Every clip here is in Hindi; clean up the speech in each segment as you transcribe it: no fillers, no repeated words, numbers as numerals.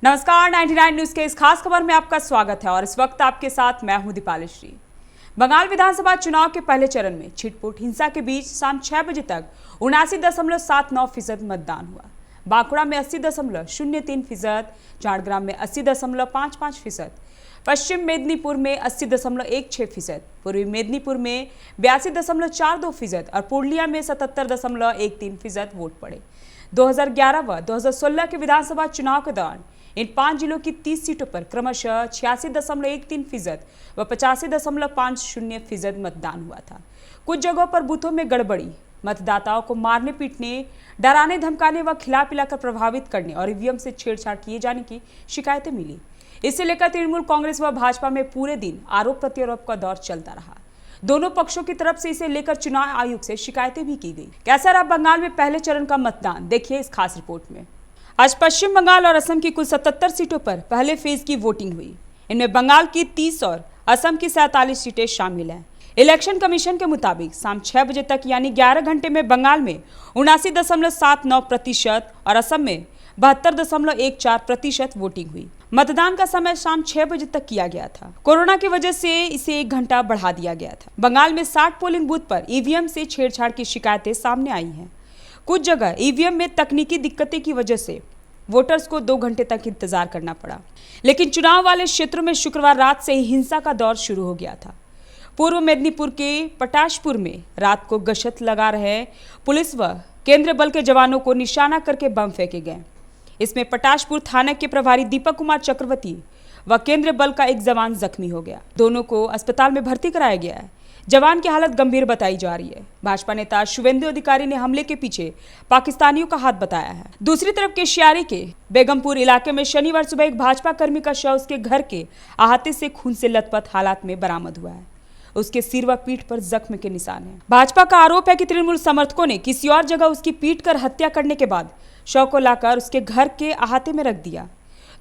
नमस्कार, 99 न्यूज के इस खास खबर में आपका स्वागत है और इस वक्त आपके साथ मैं हूं दीपाली श्री। बंगाल विधानसभा चुनाव के पहले चरण में छिटपुट हिंसा के बीच शाम 6 बजे तक 79.79% मतदान हुआ। बांकुड़ा में 80.03%, झारग्राम में 80.55%, पश्चिम मेदिनीपुर में 80.16%, पूर्वी मेदिनीपुर में 82.42% और पूर्णिया में 77.13% वोट पड़े। 2011 व 2016 के विधानसभा चुनाव के दौरान इन 5 जिलों की 30 सीटों पर क्रमशः 86.13% व 85.50% मतदान हुआ था। कुछ जगहों पर बूथों में गड़बड़ी, मतदाताओं को मारने पीटने, डराने धमकाने व खिला पिलाकर प्रभावित करने और ईवीएम से छेड़छाड़ किए जाने की शिकायतें मिली। इसे लेकर तृणमूल कांग्रेस व भाजपा में पूरे दिन आरोप प्रत्यारोप का दौर चलता रहा। दोनों पक्षों की तरफ से इसे लेकर चुनाव आयोग से शिकायतें भी की गई। कैसा रहा बंगाल में पहले चरण का मतदान, देखिए इस खास रिपोर्ट में। आज पश्चिम बंगाल और असम की कुल 77 सीटों पर पहले फेज की वोटिंग हुई। इनमें बंगाल की 30 और असम की 47 सीटें शामिल हैं। इलेक्शन कमीशन के मुताबिक शाम 6 बजे तक यानी 11 घंटे में बंगाल में 79.79% और असम में 72.14% वोटिंग हुई। मतदान का समय शाम 6 बजे तक किया गया था। कोरोना की वजह से इसे 1 घंटा बढ़ा दिया गया था। बंगाल में 60 पोलिंग बूथ पर ईवीएम से छेड़छाड़ की शिकायतें सामने आई हैं। कुछ जगह ईवीएम में तकनीकी दिक्कतें की वजह से वोटर्स को 2 घंटे तक इंतजार करना पड़ा। लेकिन चुनाव वाले क्षेत्रों में शुक्रवार रात से ही हिंसा का दौर शुरू हो गया था। पूर्व मेदिनीपुर के पटाशपुर में रात को गश्त लगा रहे पुलिस व केंद्रीय बल के जवानों को निशाना करके बम फेंके गए। इसमें पटाशपुर थाना के प्रभारी दीपक कुमार चक्रवर्ती व केंद्रीय बल का एक जवान जख्मी हो गया। दोनों को अस्पताल में भर्ती कराया गया है। जवान की हालत गंभीर बताई जा रही है। भाजपा नेता शुवेंदु अधिकारी ने हमले के पीछे पाकिस्तानियों का हाथ बताया है। दूसरी तरफ केशियारी के बेगमपुर इलाके में शनिवार सुबह एक भाजपा कर्मी का शव उसके घर के अहाते से खून से लथपथ हालात में बरामद हुआ है। उसके सिर व पीठ पर जख्म के निशान हैं। भाजपा का आरोप है कि तृणमूल समर्थकों ने किसी और जगह उसकी पीट कर हत्या करने के बाद शव को लाकर उसके घर के अहाते में रख दिया।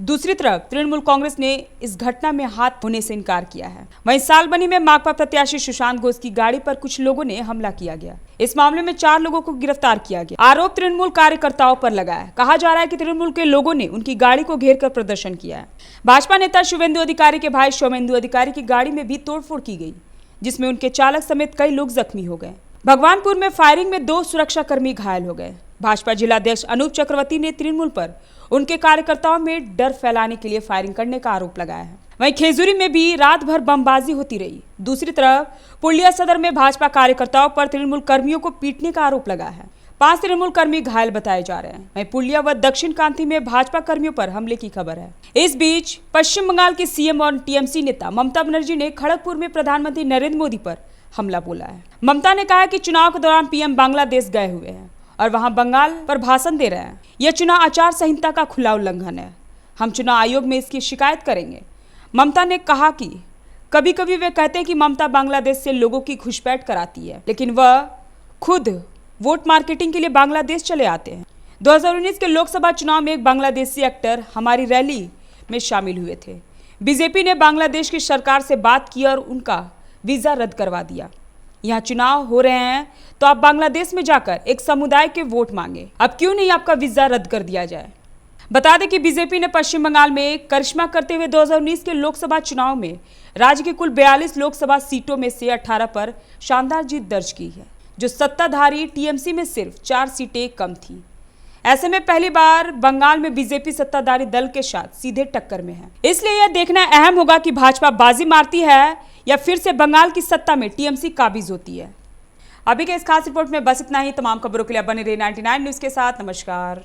दूसरी तरफ तृणमूल कांग्रेस ने इस घटना में हाथ धोने से इनकार किया है। वहीं सालबनी में माकपा प्रत्याशी सुशांत घोष की गाड़ी पर कुछ लोगों ने हमला किया गया। इस मामले में 4 लोगों को गिरफ्तार किया गया। आरोप तृणमूल कार्यकर्ताओं पर लगा है। कहा जा रहा है कि तृणमूल के लोगों ने उनकी गाड़ी को घेर कर प्रदर्शन किया है। भाजपा नेता शुवेंदु अधिकारी के भाई सोमेंदु अधिकारी की गाड़ी में भी तोड़फोड़ की गई, जिसमें उनके चालक समेत कई लोग जख्मी हो गए। भगवानपुर में फायरिंग में 2 सुरक्षाकर्मी घायल हो गए। भाजपा जिलाध्यक्ष अनूप चक्रवर्ती ने तृणमूल पर उनके कार्यकर्ताओं में डर फैलाने के लिए फायरिंग करने का आरोप लगाया है। वहीं खेजूरी में भी रात भर बमबाजी होती रही। दूसरी तरफ पुलिया सदर में भाजपा कार्यकर्ताओं पर तृणमूल कर्मियों को पीटने का आरोप लगा है। 5 तृणमूल कर्मी घायल बताए जा रहे हैं। वहीं पुलिया व दक्षिण कांति में भाजपा कर्मियों पर हमले की खबर है। इस बीच पश्चिम बंगाल के सीएम और टीएमसी नेता ममता बनर्जी ने खड़गपुर में प्रधानमंत्री नरेंद्र मोदी पर हमला बोला है। ममता ने कहा कि चुनाव के दौरान पीएम बांग्लादेश गए हुए हैं और वहां बंगाल पर भाषण दे रहे हैं। यह चुनाव आचार संहिता का खुला उल्लंघन है। हम चुनाव आयोग में इसकी शिकायत करेंगे। ममता ने कहा कि कभी कभी वे कहते हैं कि ममता बांग्लादेश से लोगों की घुसपैठ कराती है, लेकिन वह खुद वोट मार्केटिंग के लिए बांग्लादेश चले आते हैं। 2019 के लोकसभा चुनाव में एक बांग्लादेशी एक्टर हमारी रैली में शामिल हुए थे। बीजेपी ने बांग्लादेश की सरकार से बात की और उनका वीजा रद्द करवा दिया। यहाँ चुनाव हो रहे हैं तो आप बांग्लादेश में जाकर एक समुदाय के वोट मांगे। अब क्यों नहीं आपका वीजा रद्द कर दिया जाए। बता दें कि बीजेपी ने पश्चिम बंगाल में करिश्मा करते हुए 2019 के लोकसभा चुनाव में राज्य की कुल 42 लोकसभा सीटों में से 18 पर शानदार जीत दर्ज की है, जो सत्ताधारी टीएमसी में सिर्फ 4 सीटें कम थी। ऐसे में पहली बार बंगाल में बीजेपी सत्ताधारी दल के साथ सीधे टक्कर में है। इसलिए यह देखना अहम होगा कि भाजपा बाजी मारती है या फिर से बंगाल की सत्ता में टीएमसी काबिज होती है। अभी के इस खास रिपोर्ट में बस इतना ही। तमाम खबरों के लिए बने रहिए 99 न्यूज के साथ। नमस्कार।